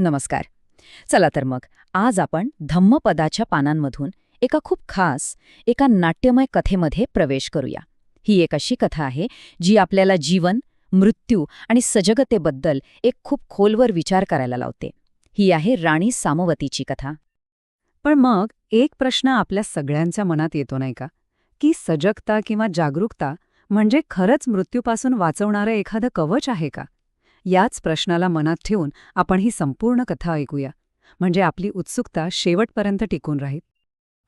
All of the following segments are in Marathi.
नमस्कार. चला तर मग आज आपण धम्मपदाच्या पानांमधून एका खूप खास एका नाट्यमय कथेमध्ये प्रवेश करूया. ही एक अशी कथा आहे जी आपल्याला जीवन, मृत्यू आणि सजगतेबद्दल एक खूप खोलवर विचार करायला लावते. ही आहे राणी सामवतीची कथा. पण मग एक प्रश्न आपल्या सगळ्यांच्या मनात येतो नाही का, की सजगता किंवा जागरूकता म्हणजे खरंच मृत्यूपासून वाचवणारं एखादं कवच आहे का? याच प्रश्नाला मनात ठेवून आपण ही संपूर्ण कथा ऐकूया, म्हणजे आपली उत्सुकता शेवटपर्यंत टिकून राहील.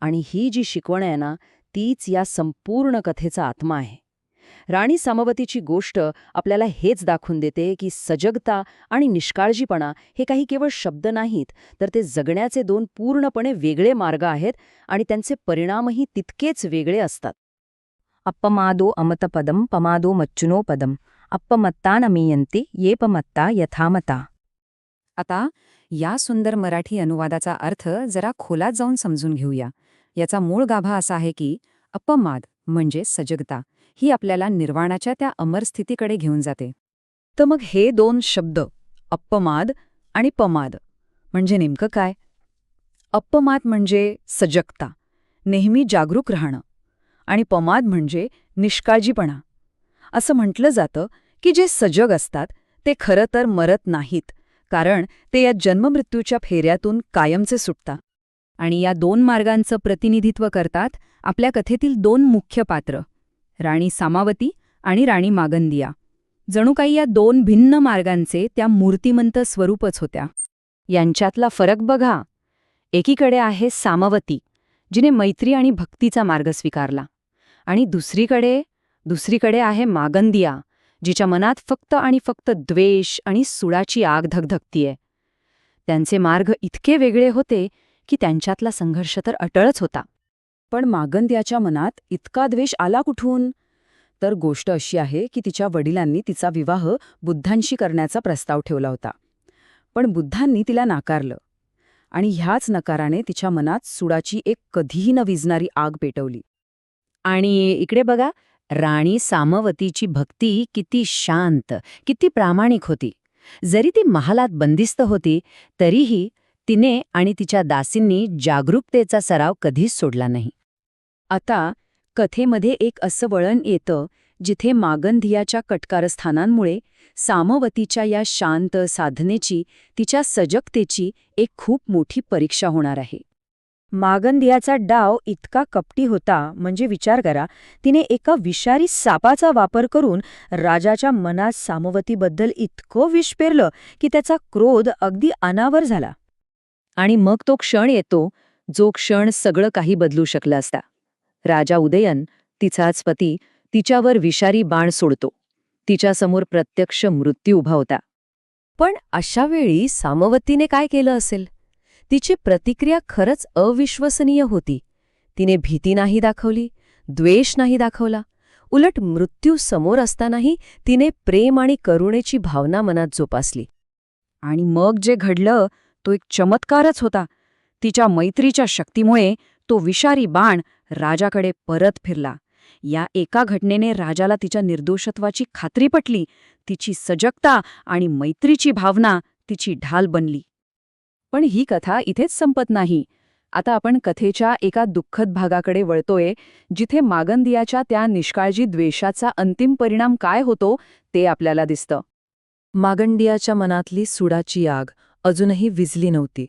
आणि ही जी शिकवण आहे ना, तीच या संपूर्ण कथेचा आत्मा आहे. राणी सामवतीची गोष्ट आपल्याला हेच दाखवून देते की सजगता आणि निष्काळजीपणा हे काही केवळ शब्द नाहीत, तर ते जगण्याचे दोन पूर्णपणे वेगळे मार्ग आहेत आणि त्यांचे परिणामही तितकेच वेगळे असतात. अप्पमादो अमतपदम पमादो मच्चुनोपदम अप्पमत्ता नमीयन्ते येपमत्ता यथामता. आता या सुंदर मराठी अनुवादाचा अर्थ जरा खोलात जाऊन समजून घेऊया. याचा मूळ गाभा असा आहे की अपमाद म्हणजे सजगता ही आपल्याला निर्वाणाच्या त्या अमर स्थितीकडे घेऊन जाते. तर मग हे दोन शब्द अप्पमाद आणि पमाद म्हणजे नेमकं काय? अप्पमाद म्हणजे सजगता, नेहमी जागरूक राहणं, आणि पमाद म्हणजे निष्काळजीपणा. असं म्हटलं जातं की जे सजग असतात ते खरं तर मरत नाहीत, कारण ते या जन्ममृत्यूच्या फेऱ्यातून कायमचे सुटतात. आणि या दोन मार्गांचं प्रतिनिधित्व करतात आपल्या कथेतील दोन मुख्य पात्र, राणी सामावती आणि राणी मागंदिया. जणू काही या दोन भिन्न मार्गांचे त्या मूर्तिमंत स्वरूपच होत्या. यांच्यातला फरक बघा. एकीकडे आहे सामवती, जिने मैत्री आणि भक्तीचा मार्ग स्वीकारला, आणि दुसरीकडे आहे मागंदिया, जिच्या मनात फक्त आणि फक्त द्वेष आणि सुडाची आग धगधगतीये. त्यांचे मार्ग इतके वेगळे होते की त्यांच्यातला संघर्ष तर अटळच होता. पण मागंदियाच्या मनात इतका द्वेष आला कुठून? तर गोष्ट अशी आहे की तिच्या वडिलांनी तिचा विवाह बुद्धांशी करण्याचा प्रस्ताव ठेवला होता. पण बुद्धांनी तिला नाकारलं, आणि ह्याच नकाराने तिच्या मनात सुडाची एक कधीही न विझणारी आग पेटवली. आणि इकडे बघा, राणी सामवतीची भक्ती किती शांत, किती प्रामाणिक होती. जरी ती महालात बंदिस्त होती तरीही तिने आणि तिच्या दासींनी जागरूकतेचा सराव कधीच सोडला नाही. आता कथेमध्ये एक असं वळण येतं जिथे मागंदियाच्या कटकारस्थानांमुळे सामवतीच्या या शांत साधनेची, तिच्या सजगतेची एक खूप मोठी परीक्षा होणार आहे. मागंदियाचा डाव इतका कपटी होता, म्हणजे विचार करा, तिने एका विषारी सापाचा वापर करून राजाच्या मनात सामवतीबद्दल इतकं विष पेरलं की त्याचा क्रोध अगदी अनावर झाला. आणि मग तो क्षण येतो, जो क्षण सगळं काही बदलू शकलं असता. राजा उदयन, तिचाच पती, तिच्यावर विषारी बाण सोडतो. तिच्यासमोर प्रत्यक्ष मृत्यू उभा होता. पण अशा वेळी सामवतीने काय केलं असेल? तिची प्रतिक्रिया खरंच अविश्वसनीय होती. तिने भीती नाही दाखवली, द्वेष नाही दाखवला. उलट मृत्यू समोर असतानाही तिने प्रेम आणि करुणेची भावना मनात जोपासली. आणि मग जे घडलं तो एक चमत्कारच होता. तिच्या मैत्रीच्या शक्तीमुळे तो विषारी बाण राजाकडे परत फिरला. या एका घटनेने राजाला तिच्या निर्दोषत्वाची खात्री पटली. तिची सजगता आणि मैत्रीची भावना तिची ढाल बनली. पण ही कथा इथेच संपत नाही. आता आपण कथेच्या एका दुःखद भागाकडे वळतोय, जिथे मागंदियाच्या त्या निष्काळजी द्वेषाचा अंतिम परिणाम काय होतो ते आपल्याला दिसतं. मागंदियाच्या मनातली सुडाची आग अजूनही विझली नव्हती.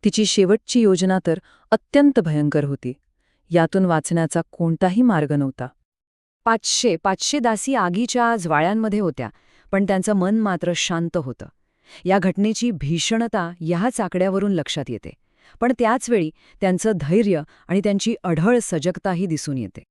तिची शेवटची योजना तर अत्यंत भयंकर होती. यातून वाचण्याचा कोणताही मार्ग नव्हता. 500 दासी आगीच्या ज्वाळ्यांमध्ये होत्या, पण त्यांचं मन मात्र शांत होतं. या घटनेची भीषणता ह्याच आकड्यावरून लक्षात येते. पण त्याचवेळी त्यांचं धैर्य आणि त्यांची अढळ सजगताही दिसून येते.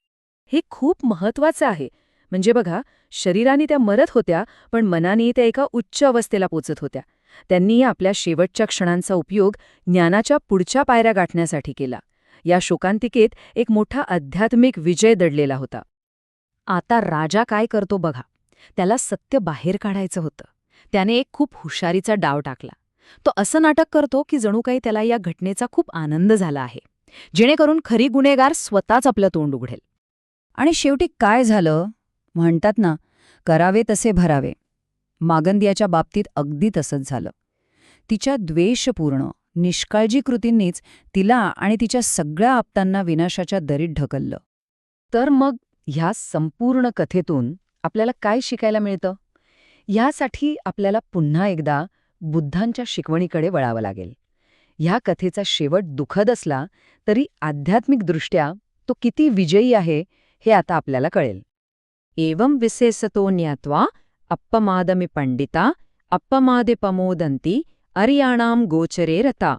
हे खूप महत्वाचं आहे. म्हणजे बघा, शरीराने त्या मरत होत्या, पण मनाने त्या एका उच्च अवस्थेला पोचत होत्या. त्यांनी आपल्या शेवटच्या क्षणांचा उपयोग ज्ञानाच्या पुढच्या पायऱ्या गाठण्यासाठी केला. या शोकांतिकेत एक मोठा आध्यात्मिक विजय दडलेला होता. आता राजा काय करतो बघा. त्याला सत्य बाहेर काढायचं होतं. त्याने एक खूप हुशारीचा डाव टाकला. तो असं नाटक करतो की जणू काही त्याला या घटनेचा खूप आनंद झाला आहे, जेणेकरून खरी गुन्हेगार स्वतःच आपलं तोंड उघडेल. आणि शेवटी काय झालं? म्हणतात ना, करावे तसे भरावे. मागंदियाच्या बाबतीत अगदी तसंच झालं. तिच्या द्वेषपूर्ण निष्काळजी कृतींनीच तिला आणि तिच्या सगळ्या आप्तांना विनाशाच्या दरीत ढकललं. तर मग ह्या संपूर्ण कथेतून आपल्याला काय शिकायला मिळतं? ह्यासाठी आपल्याला पुन्हा एकदा बुद्धांच्या शिकवणीकडे वळावं लागेल. ह्या कथेचा शेवट दुःखद असला तरी आध्यात्मिकदृष्ट्या तो किती विजयी आहे हे आता आपल्याला कळेल. एवं विशेषतो ज्ञात्वा अप्पमादमि पंडिता अप्पमादे प्रमोदन्ति अर्याणां गोचरे रता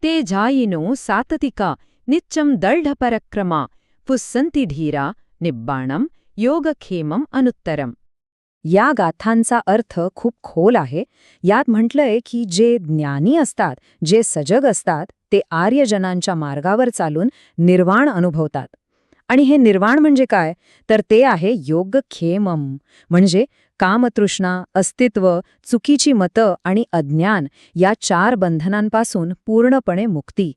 ते जायिनो साततिका नित्यं दृढपराक्रमा पुस्सन्ति धीरा निब्बाणं योगक्षेमं अनुत्तरम. या गाथांचा अर्थ खूप खोल आहे. यात म्हटलंय की जे ज्ञानी असतात, जे सजग असतात, ते आर्यजनांच्या मार्गावर चालून निर्वाण अनुभवतात. आणि हे निर्वाण म्हणजे काय? तर ते आहे योगक्षेमम, म्हणजे कामतृष्णा, अस्तित्व, चुकीची मतं आणि अज्ञान या 4 बंधनांपासून पूर्णपणे मुक्ती.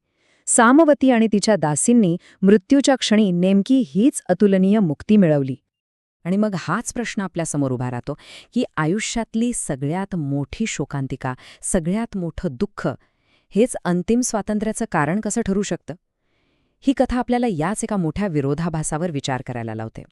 सामवती आणि तिच्या दासींनी मृत्यूच्या क्षणी नेमकी हीच अतुलनीय मुक्ती मिळवली. आणि मग हाच प्रश्न आपल्यासमोर उभा राहतो की आयुष्यातली सगळ्यात मोठी शोकांतिका, सगळ्यात मोठं दुःख, हेच अंतिम स्वातंत्र्याचं कारण कसं ठरू शकतं? ही कथा आपल्याला याच एका मोठ्या विरोधाभासावर विचार करायला लावते.